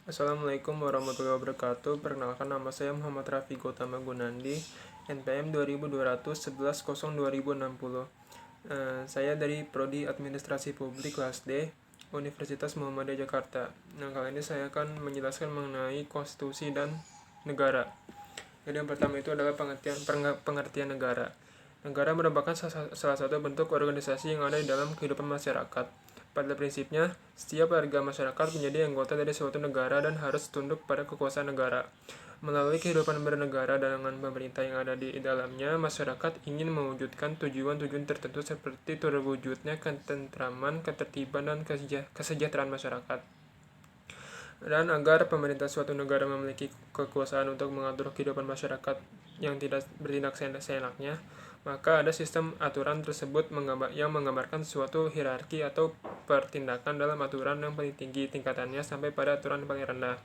Assalamualaikum warahmatullahi wabarakatuh. Perkenalkan, nama saya Muhammad Rafi Gotama Gunandi, NPM 220011-2060. Saya dari Prodi Administrasi Publik kelas D, Universitas Muhammadiyah Jakarta. Nah, kali ini saya akan menjelaskan mengenai konstitusi dan negara. Jadi yang pertama itu adalah pengertian negara. Negara merupakan salah satu bentuk organisasi yang ada di dalam kehidupan masyarakat. Pada prinsipnya, setiap warga masyarakat menjadi anggota dari suatu negara dan harus tunduk pada kekuasaan negara. Melalui kehidupan bernegara dengan pemerintah yang ada di dalamnya, masyarakat ingin mewujudkan tujuan-tujuan tertentu seperti terwujudnya ketentraman, ketertiban, dan kesejahteraan masyarakat. Dan agar pemerintah suatu negara memiliki kekuasaan untuk mengatur kehidupan masyarakat yang tidak bertindak seenaknya, maka ada sistem aturan tersebut yang menggambarkan suatu hierarki atau pertindakan dalam aturan yang paling tinggi tingkatannya sampai pada aturan yang paling rendah.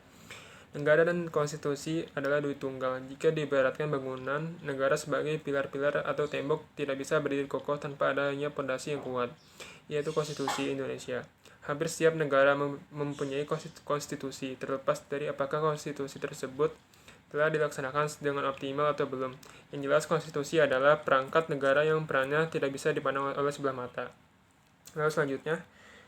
Negara dan konstitusi adalah duit tunggal. Jika diibaratkan bangunan, negara sebagai pilar-pilar atau tembok tidak bisa berdiri kokoh tanpa adanya pondasi yang kuat, yaitu konstitusi Indonesia. Hampir setiap negara mempunyai konstitusi, terlepas dari apakah konstitusi tersebut telah dilaksanakan dengan optimal atau belum. Yang jelas, konstitusi adalah perangkat negara yang perannya tidak bisa dipandang oleh sebelah mata. Lalu selanjutnya,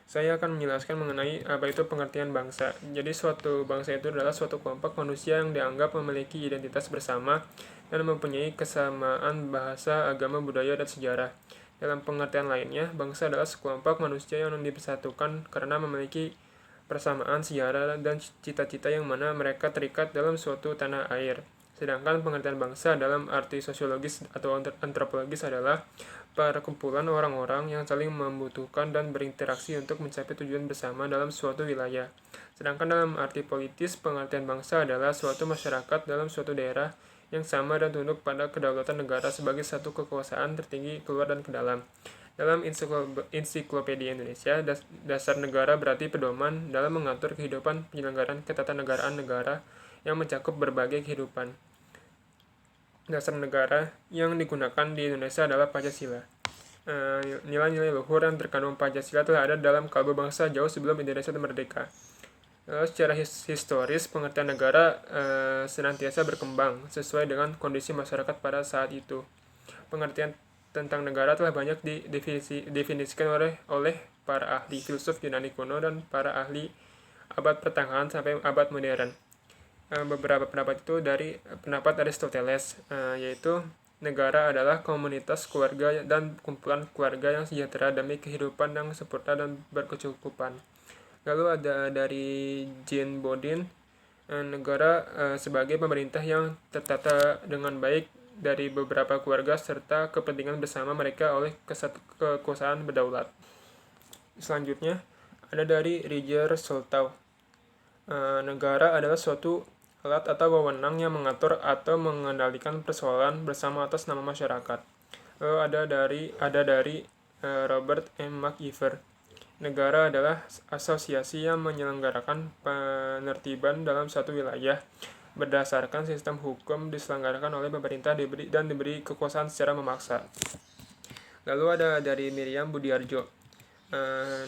saya akan menjelaskan mengenai apa itu pengertian bangsa. Jadi suatu bangsa itu adalah suatu kelompok manusia yang dianggap memiliki identitas bersama dan mempunyai kesamaan bahasa, agama, budaya, dan sejarah. Dalam pengertian lainnya, bangsa adalah sekelompok manusia yang dipersatukan karena memiliki persamaan sejarah dan cita-cita yang mana mereka terikat dalam suatu tanah air. Sedangkan pengertian bangsa dalam arti sosiologis atau antropologis adalah perkumpulan orang-orang yang saling membutuhkan dan berinteraksi untuk mencapai tujuan bersama dalam suatu wilayah. Sedangkan dalam arti politis, pengertian bangsa adalah suatu masyarakat dalam suatu daerah yang sama dan tunduk pada kedaulatan negara sebagai satu kekuasaan tertinggi keluar dan ke dalam. Dalam Ensiklopedia Indonesia, dasar negara berarti pedoman dalam mengatur kehidupan penyelenggaraan ketatanegaraan negara yang mencakup berbagai kehidupan. Dasar negara yang digunakan di Indonesia adalah Pancasila. Nilai-nilai luhur yang terkandung Pancasila telah ada dalam kalbu bangsa jauh sebelum Indonesia merdeka. Secara historis, pengertian negara senantiasa berkembang sesuai dengan kondisi masyarakat pada saat itu. Pengertian tentang negara telah banyak didefinisikan oleh para ahli filsuf Yunani kuno dan para ahli abad pertengahan sampai abad modern. Beberapa pendapat itu dari pendapat Aristoteles, yaitu negara adalah komunitas keluarga dan kumpulan keluarga yang sejahtera demi kehidupan yang sempurna dan berkecukupan. Lalu ada dari Jean Bodin, negara sebagai pemerintah yang tertata dengan baik dari beberapa keluarga serta kepentingan bersama mereka oleh kekuasaan berdaulat. Selanjutnya ada dari Roger Soltau. Negara adalah suatu alat atau wewenang yang mengatur atau mengendalikan persoalan bersama atas nama masyarakat. Lalu ada dari Robert M. McIver. Negara adalah asosiasi yang menyelenggarakan penertiban dalam suatu wilayah berdasarkan sistem hukum diselenggarakan oleh pemerintah dan diberi kekuasaan secara memaksa. Lalu ada dari Miriam Budiarjo.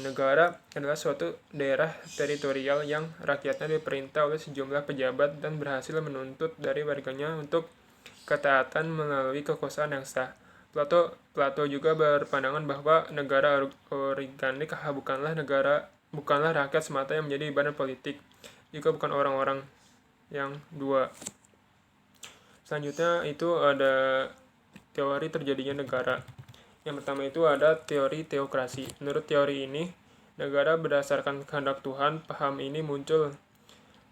Negara adalah suatu daerah teritorial yang rakyatnya diperintah oleh sejumlah pejabat dan berhasil menuntut dari warganya untuk ketaatan melalui kekuasaan yang sah. Plato juga berpandangan bahwa negara organik bukanlah rakyat semata yang menjadi badan politik, juga bukan orang-orang yang dua. Selanjutnya itu ada teori terjadinya negara. Yang pertama itu ada teori teokrasi. Menurut teori ini, negara berdasarkan kehendak Tuhan. Paham ini muncul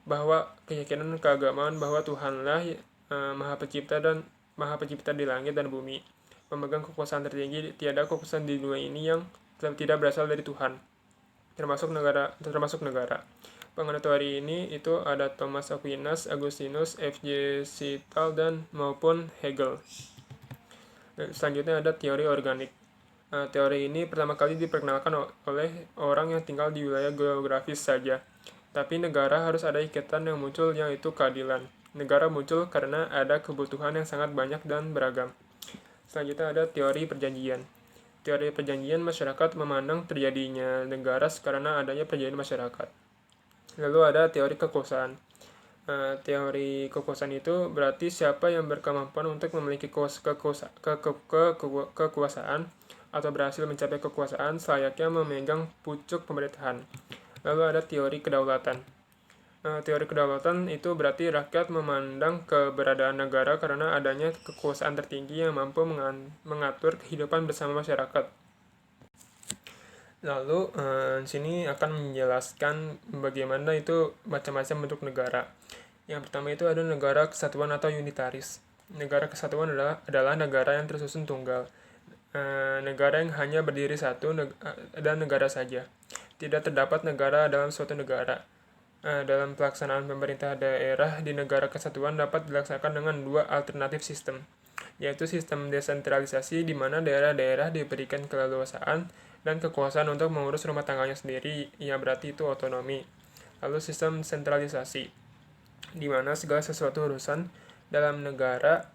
bahwa keyakinan keagamaan bahwa Tuhanlah Maha Pencipta di langit dan bumi, pemegang kekuasaan tertinggi. Tiada kekuasaan di dunia ini yang tidak berasal dari Tuhan, termasuk negara. Penganut teori ini itu ada Thomas Aquinas, Agustinus, F.J. Searle, dan maupun Hegel. Selanjutnya ada teori organik. Teori ini pertama kali diperkenalkan oleh orang yang tinggal di wilayah geografis saja. Tapi negara harus ada ikatan yang muncul, yaitu keadilan. Negara muncul karena ada kebutuhan yang sangat banyak dan beragam. Selanjutnya ada teori perjanjian. Teori perjanjian, masyarakat memandang terjadinya negara karena adanya perjanjian masyarakat. Lalu ada teori kekuasaan. Teori kekuasaan itu berarti siapa yang berkemampuan untuk memiliki kekuasaan atau berhasil mencapai kekuasaan selayaknya memegang pucuk pemerintahan. Lalu ada teori kedaulatan. Teori kedaulatan itu berarti rakyat memandang keberadaan negara karena adanya kekuasaan tertinggi yang mampu mengatur kehidupan bersama masyarakat. Lalu sini akan menjelaskan bagaimana itu macam-macam bentuk negara. Yang pertama itu ada negara kesatuan atau unitaris. Negara kesatuan adalah negara yang tersusun tunggal. Negara yang hanya berdiri satu dan negara saja. Tidak terdapat negara dalam suatu negara. Dalam pelaksanaan pemerintah daerah di negara kesatuan dapat dilaksanakan dengan dua alternatif sistem, yaitu sistem desentralisasi di mana daerah-daerah diberikan keleluasaan dan kekuasaan untuk mengurus rumah tangganya sendiri, yang berarti itu otonomi. Lalu sistem sentralisasi, di mana segala sesuatu urusan dalam negara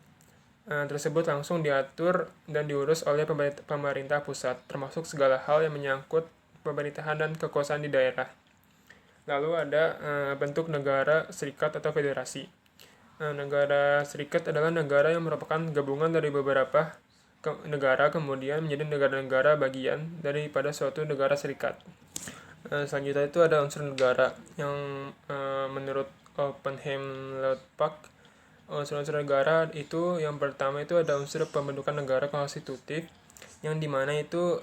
tersebut langsung diatur dan diurus oleh pemerintah pusat, termasuk segala hal yang menyangkut pemerintahan dan kekuasaan di daerah. Lalu ada bentuk negara serikat atau federasi. Negara serikat adalah negara yang merupakan gabungan dari beberapa negara kemudian menjadi negara-negara bagian daripada suatu negara serikat. Selanjutnya itu ada unsur negara yang menurut Oppenheim-Leutkopf, unsur-unsur negara itu yang pertama itu ada unsur pembentukan negara konstitutif, yang dimana itu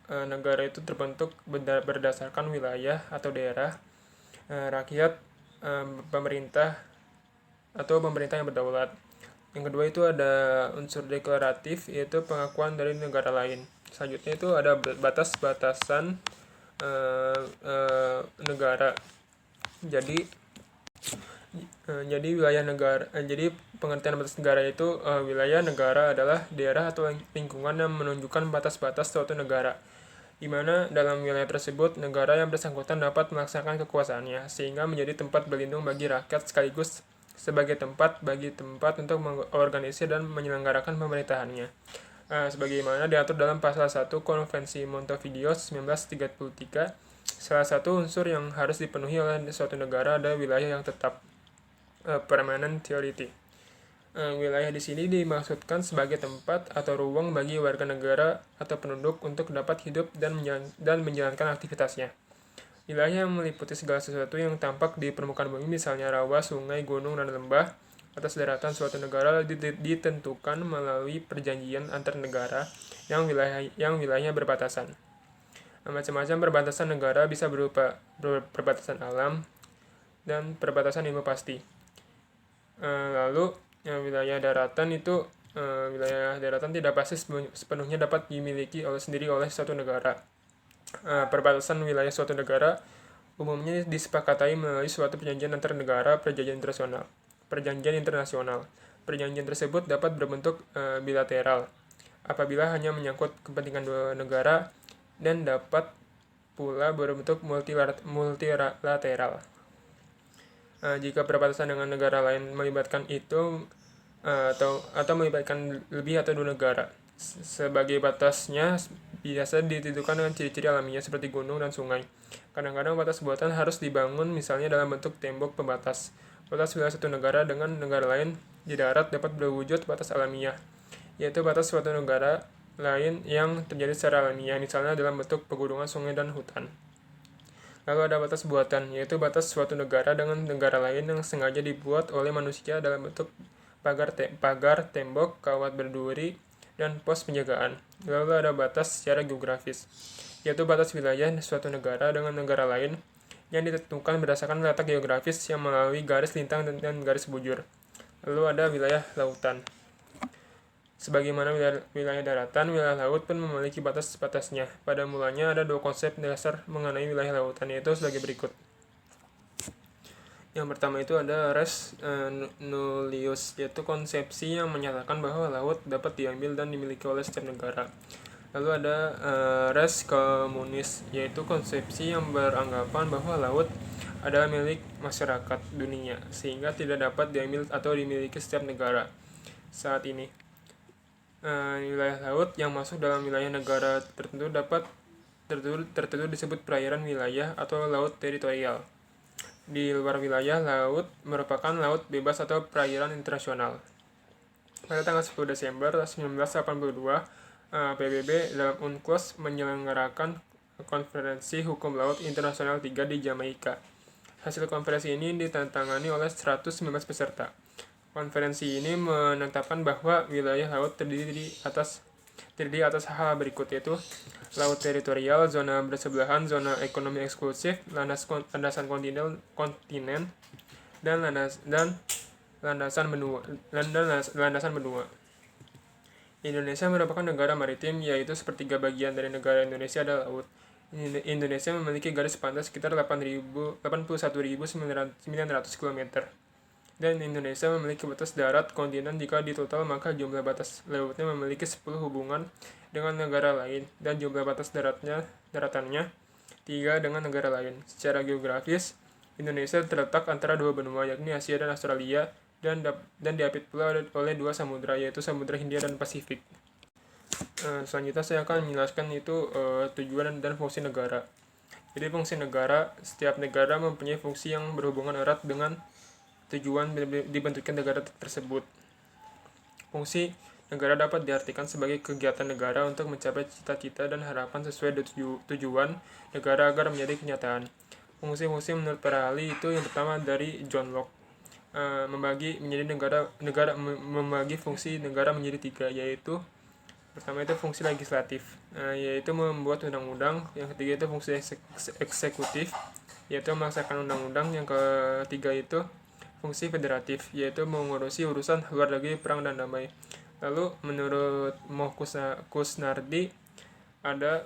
negara itu terbentuk berdasarkan wilayah atau daerah, rakyat, pemerintah atau pemerintah yang berdaulat. Yang kedua itu ada unsur deklaratif, yaitu pengakuan dari negara lain. Selanjutnya itu ada batas-batasan negara. Jadi wilayah negara, jadi pengertian batas negara itu wilayah negara adalah daerah atau lingkungan yang menunjukkan batas-batas suatu negara, di mana dalam wilayah tersebut negara yang bersangkutan dapat melaksanakan kekuasaannya, sehingga menjadi tempat berlindung bagi rakyat sekaligus sebagai tempat untuk mengorganisir dan menyelenggarakan pemerintahannya. Sebagaimana diatur dalam pasal 1 Konvensi Montevideo 1933, salah satu unsur yang harus dipenuhi oleh suatu negara adalah wilayah yang tetap, permanent territory. Wilayah di sini dimaksudkan sebagai tempat atau ruang bagi warga negara atau penduduk untuk dapat hidup dan menjalankan aktivitasnya. Wilayah yang meliputi segala sesuatu yang tampak di permukaan bumi, misalnya rawa, sungai, gunung, dan lembah. Atas daratan suatu negara ditentukan melalui perjanjian antar negara yang wilayahnya berbatasan. Macam-macam perbatasan negara bisa berupa perbatasan alam dan perbatasan ilmu pasti. Lalu wilayah daratan itu wilayah daratan tidak pasti sepenuhnya dapat dimiliki oleh suatu negara. Perbatasan wilayah suatu negara umumnya disepakati melalui suatu perjanjian antar negara, perjanjian internasional. Perjanjian tersebut dapat berbentuk bilateral apabila hanya menyangkut kepentingan dua negara, dan dapat pula berbentuk multilateral jika perbatasan dengan negara lain melibatkan atau melibatkan lebih atau dua negara. Sebagai batasnya biasa ditentukan dengan ciri-ciri alamiah seperti gunung dan sungai. Kadang-kadang batas buatan harus dibangun, misalnya dalam bentuk tembok pembatas. Batas wilayah satu negara dengan negara lain di darat dapat berwujud batas alamiah, yaitu batas suatu negara lain yang terjadi secara alamiah, misalnya dalam bentuk pegunungan, sungai, dan hutan. Lalu ada batas buatan, yaitu batas suatu negara dengan negara lain yang sengaja dibuat oleh manusia dalam bentuk pagar, tembok, kawat berduri, dan pos penjagaan. Lalu ada batas secara geografis, yaitu batas wilayah suatu negara dengan negara lain yang ditentukan berdasarkan letak geografis yang melalui garis lintang dan garis bujur. Lalu ada wilayah lautan. Sebagaimana wilayah daratan, wilayah laut pun memiliki batas-batasnya. Pada mulanya ada dua konsep dasar mengenai wilayah lautan, yaitu sebagai berikut. Yang pertama itu ada res nullius, yaitu konsepsi yang menyatakan bahwa laut dapat diambil dan dimiliki oleh setiap negara. Lalu ada res communis, yaitu konsepsi yang beranggapan bahwa laut adalah milik masyarakat dunia, sehingga tidak dapat diambil atau dimiliki setiap negara. Saat ini, wilayah laut yang masuk dalam wilayah negara tertentu disebut perairan wilayah atau laut teritorial. di luar wilayah laut merupakan laut bebas atau perairan internasional. Pada tanggal 10 Desember 1982, PBB dalam UNCLOS menyelenggarakan Konferensi Hukum Laut Internasional 3 di Jamaika. Hasil konferensi ini ditandatangani oleh 119 peserta. Konferensi ini menetapkan bahwa wilayah laut terdiri atas hal berikut, yaitu laut teritorial, zona bersebelahan, zona ekonomi eksklusif, landasan kontinen, dan landasan benua. Indonesia merupakan negara maritim, yaitu sepertiga bagian dari negara Indonesia adalah laut. Indonesia memiliki garis pantai sekitar 81.900 km. Dan Indonesia memiliki batas darat kontinen. Jika ditotal, maka jumlah batas lautnya memiliki 10 hubungan dengan negara lain, dan jumlah batas daratannya 3 dengan negara lain. Secara geografis, Indonesia terletak antara dua benua, yakni Asia dan Australia, dan diapit pula oleh dua samudra, yaitu Samudra Hindia dan Pasifik. Selanjutnya saya akan menjelaskan itu tujuan dan fungsi negara. Jadi fungsi negara, setiap negara mempunyai fungsi yang berhubungan erat dengan tujuan dibentuknya negara tersebut. Fungsi negara dapat diartikan sebagai kegiatan negara untuk mencapai cita-cita dan harapan sesuai tujuan negara agar menjadi kenyataan. Fungsi-fungsi menurut para ahli itu yang pertama dari John Locke, membagi fungsi negara menjadi 3, yaitu pertama itu fungsi legislatif, yaitu membuat undang-undang. Yang ketiga itu fungsi eksekutif, yaitu melaksanakan undang-undang. Yang ketiga itu fungsi federatif, yaitu mengurusi urusan luar negeri, perang, dan damai. Lalu menurut Moh Kusnardi ada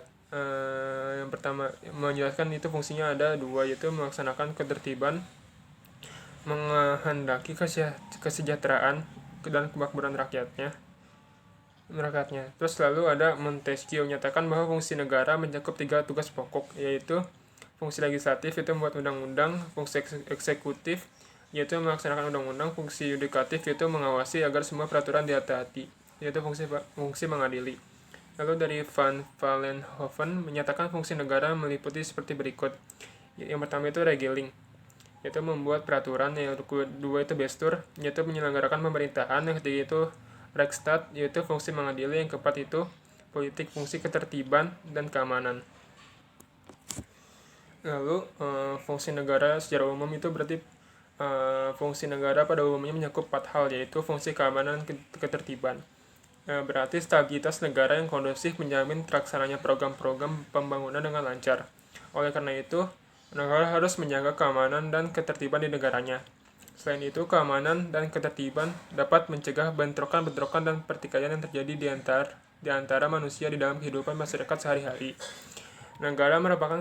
yang pertama menjelaskan itu fungsinya ada 2, yaitu melaksanakan ketertiban, menghendaki kesejahteraan dan kemakmuran rakyatnya. Terus lalu ada Montesquieu menyatakan bahwa fungsi negara mencakup 3 tugas pokok, yaitu fungsi legislatif, yaitu membuat undang-undang, fungsi eksekutif, yaitu melaksanakan undang-undang, fungsi yudikatif, yaitu mengawasi agar semua peraturan ditaati, yaitu fungsi mengadili. Lalu dari Van Vollenhoven menyatakan fungsi negara meliputi seperti berikut. Yang pertama itu regeling, yaitu membuat peraturan. Yang kedua itu Bestur, yaitu menyelenggarakan pemerintahan. Yang ketiga itu Reichstat, yaitu fungsi mengadili. Yang keempat itu politik, fungsi ketertiban dan keamanan. Lalu fungsi negara secara umum itu berarti fungsi negara pada umumnya mencakup 4 hal, yaitu fungsi keamanan dan ketertiban. Berarti stabilitas negara yang kondusif menjamin terlaksananya program-program pembangunan dengan lancar. Oleh karena itu, negara harus menjaga keamanan dan ketertiban di negaranya. Selain itu, keamanan dan ketertiban dapat mencegah bentrokan-bentrokan dan pertikaian yang terjadi di antara manusia di dalam kehidupan masyarakat sehari-hari. Negara merupakan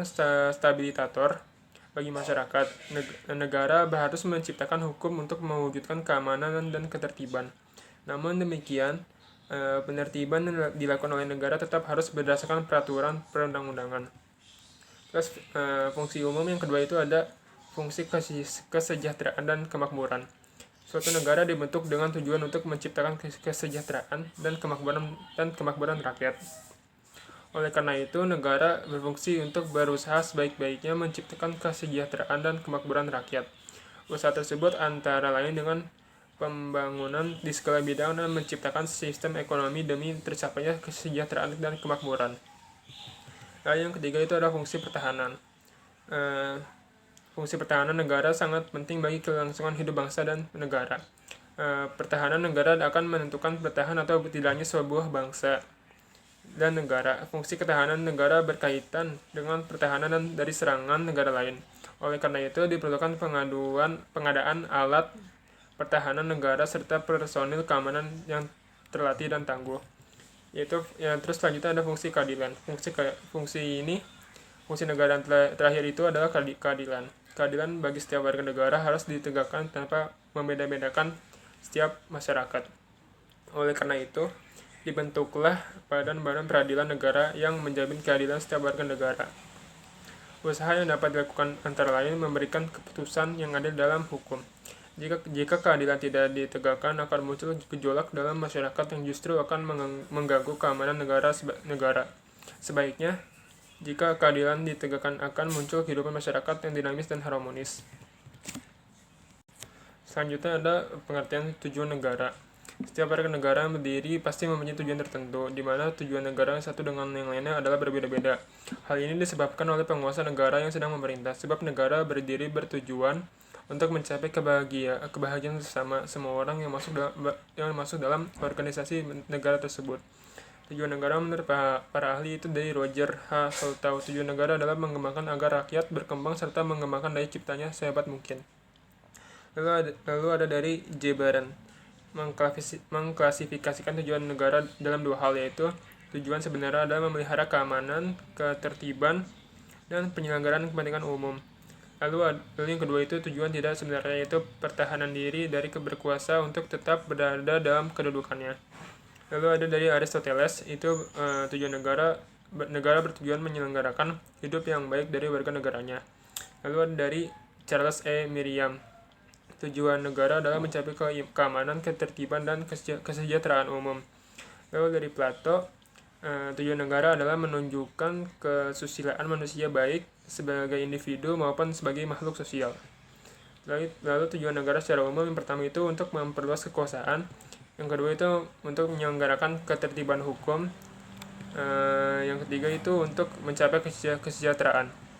stabilisator bagi masyarakat. Negara harus menciptakan hukum untuk mewujudkan keamanan dan ketertiban. Namun demikian, penertiban yang dilakukan oleh negara tetap harus berdasarkan peraturan perundang-undangan. Terus fungsi umum yang kedua itu ada fungsi kesejahteraan dan kemakmuran. Suatu negara dibentuk dengan tujuan untuk menciptakan kesejahteraan dan kemakmuran rakyat. Oleh karena itu, negara berfungsi untuk berusaha sebaik-baiknya menciptakan kesejahteraan dan kemakmuran rakyat. Usaha tersebut antara lain dengan pembangunan di segala bidang dan menciptakan sistem ekonomi demi tercapainya kesejahteraan dan kemakmuran. Lalu yang ketiga itu ada fungsi pertahanan. Fungsi pertahanan negara sangat penting bagi kelangsungan hidup bangsa dan negara. Pertahanan negara akan menentukan bertahan atau tidaknya sebuah bangsa dan negara. Fungsi ketahanan negara berkaitan dengan pertahanan dari serangan negara lain. Oleh karena itu, diperlukan pengadaan alat pertahanan negara serta personil keamanan yang terlatih dan tangguh. Terus selanjutnya ada fungsi keadilan. Fungsi negara terakhir itu adalah keadilan. Keadilan bagi setiap warga negara harus ditegakkan tanpa membeda-bedakan setiap masyarakat. Oleh karena itu, dibentuklah badan-badan peradilan negara yang menjamin keadilan setiap warga negara. Usaha yang dapat dilakukan antara lain memberikan keputusan yang adil dalam hukum. Jika keadilan tidak ditegakkan, akan muncul gejolak dalam masyarakat yang justru akan mengganggu keamanan negara. Sebaiknya, jika keadilan ditegakkan, akan muncul kehidupan masyarakat yang dinamis dan harmonis. Selanjutnya ada pengertian tujuan negara. Setiap warga negara yang berdiri pasti mempunyai tujuan tertentu, di mana tujuan negara yang satu dengan yang lainnya adalah berbeda-beda. Hal ini disebabkan oleh penguasa negara yang sedang memerintah, sebab negara berdiri bertujuan untuk mencapai kebahagiaan bersama semua orang yang masuk dalam organisasi negara tersebut. Tujuan negara menurut para ahli itu dari Roger H. Scholtau. Tujuan negara adalah mengembangkan agar rakyat berkembang serta mengembangkan daya ciptanya sehebat mungkin. Lalu ada dari J. Baran, mengklasifikasikan tujuan negara dalam dua hal, yaitu tujuan sebenarnya adalah memelihara keamanan, ketertiban, dan penyelenggaraan kepentingan umum. Lalu yang kedua itu tujuan tidak sebenarnya, yaitu pertahanan diri dari berkuasa untuk tetap berada dalam kedudukannya. Lalu ada dari Aristoteles, itu tujuan negara bertujuan menyelenggarakan hidup yang baik dari warga negaranya. Lalu ada dari Charles E. Merriam, tujuan negara adalah mencapai keamanan, ketertiban, dan kesejahteraan umum. Lalu dari Plato, tujuan negara adalah menunjukkan kesusilaan manusia baik sebagai individu maupun sebagai makhluk sosial. Lalu tujuan negara secara umum, yang pertama itu untuk memperluas kekuasaan, yang kedua itu untuk menyelenggarakan ketertiban hukum, yang ketiga itu untuk mencapai kesejahteraan.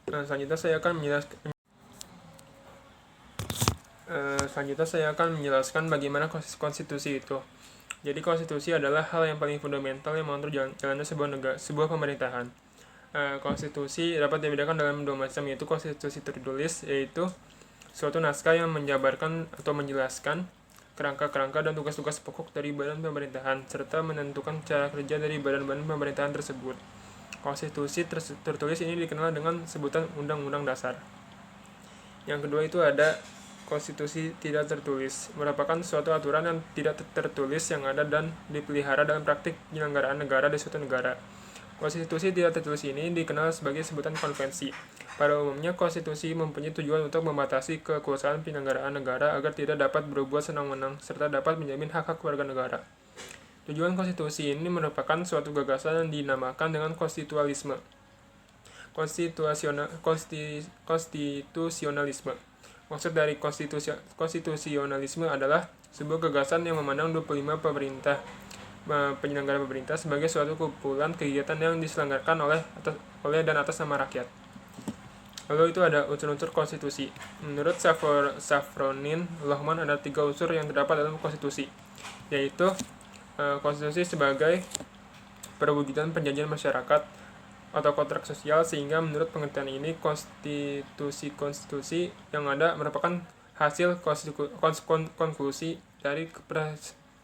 Selanjutnya saya akan menjelaskan bagaimana konstitusi itu. Jadi konstitusi adalah hal yang paling fundamental yang mengatur jalannya sebuah pemerintahan. Konstitusi dapat dibedakan dalam dua macam, yaitu konstitusi tertulis, yaitu suatu naskah yang menjabarkan atau menjelaskan kerangka-kerangka dan tugas-tugas pokok dari badan pemerintahan, serta menentukan cara kerja dari badan-badan pemerintahan tersebut. Konstitusi tertulis ini dikenal dengan sebutan Undang-Undang Dasar. Yang kedua itu ada konstitusi tidak tertulis, merupakan suatu aturan yang tidak tertulis yang ada dan dipelihara dalam praktik penyelenggaraan negara di suatu negara. Konstitusi tidak tertulis ini dikenal sebagai sebutan konvensi. Pada umumnya, konstitusi mempunyai tujuan untuk membatasi kekuasaan penyelenggaraan negara agar tidak dapat berbuat senang-menang, serta dapat menjamin hak-hak warga negara. Tujuan konstitusi ini merupakan suatu gagasan yang dinamakan dengan konstitusionalisme. Maksud dari konstitusionalisme adalah sebuah gagasan yang memandang 25 penyelenggara pemerintah sebagai suatu kumpulan kegiatan yang diselenggarakan oleh dan atas nama rakyat. Lalu itu ada unsur-unsur konstitusi. Menurut Safronin Lohman ada 3 unsur yang terdapat dalam konstitusi, yaitu konstitusi sebagai perwujudan perjanjian masyarakat atau kontrak sosial, sehingga menurut pengertian ini konstitusi yang ada merupakan hasil konklusi dari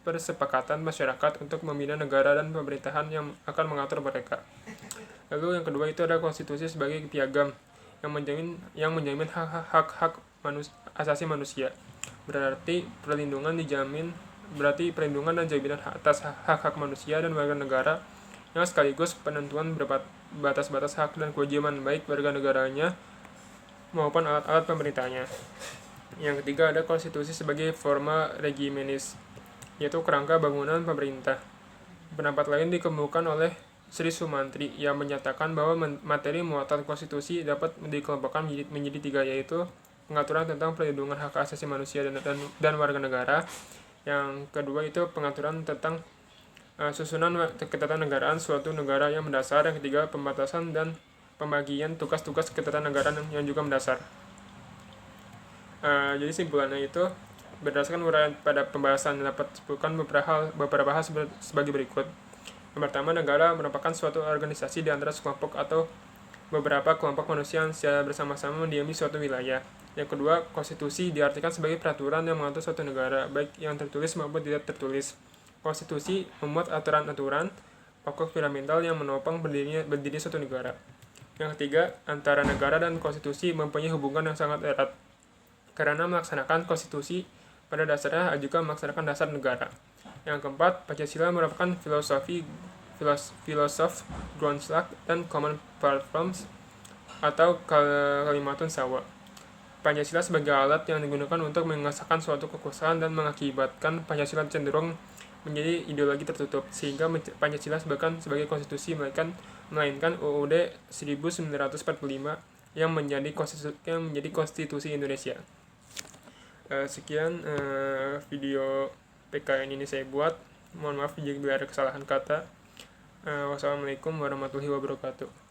persepakatan masyarakat untuk membina negara dan pemerintahan yang akan mengatur mereka. Lalu yang kedua itu ada konstitusi sebagai piagam yang menjamin hak-hak asasi manusia. Berarti perlindungan dan jaminan atas hak-hak manusia dan warga negara, yang sekaligus penentuan batas-batas hak dan kewajiban baik warga negaranya maupun alat-alat pemerintahnya. Yang ketiga ada konstitusi sebagai forma regimenis, yaitu kerangka bangunan pemerintah. Pendapat lain dikemukakan oleh Sri Sumantri yang menyatakan bahwa materi muatan konstitusi dapat dikelompokkan menjadi 3, yaitu pengaturan tentang perlindungan hak asasi manusia dan warga negara. Yang kedua itu pengaturan tentang susunan ketatanegaraan suatu negara yang mendasar. Yang ketiga pembatasan dan pembagian tugas-tugas ketatanegaraan yang juga mendasar. Jadi simpulannya itu berdasarkan uraian pada pembahasan dapat disebutkan beberapa hal sebagai berikut. Yang pertama, negara merupakan suatu organisasi di antara sekelompok atau beberapa kelompok manusia yang secara bersama-sama mendiami suatu wilayah. Yang kedua, konstitusi diartikan sebagai peraturan yang mengatur suatu negara, baik yang tertulis maupun tidak tertulis. Konstitusi memuat aturan-aturan pokok fundamental yang menopang berdiri suatu negara. Yang ketiga, antara negara dan konstitusi mempunyai hubungan yang sangat erat, karena melaksanakan konstitusi pada dasarnya juga melaksanakan dasar negara. Yang keempat, Pancasila merupakan filosof Grundslag dan common platforms atau kalimatun sawa. Pancasila sebagai alat yang digunakan untuk mengesahkan suatu kekuasaan dan mengakibatkan Pancasila cenderung menjadi ideologi tertutup, sehingga Pancasila sebagai konstitusi melainkan UUD 1945 yang menjadi konstitusi Indonesia. Sekian video PKN ini saya buat. Mohon maaf jika ada kesalahan kata. Wassalamualaikum warahmatullahi wabarakatuh.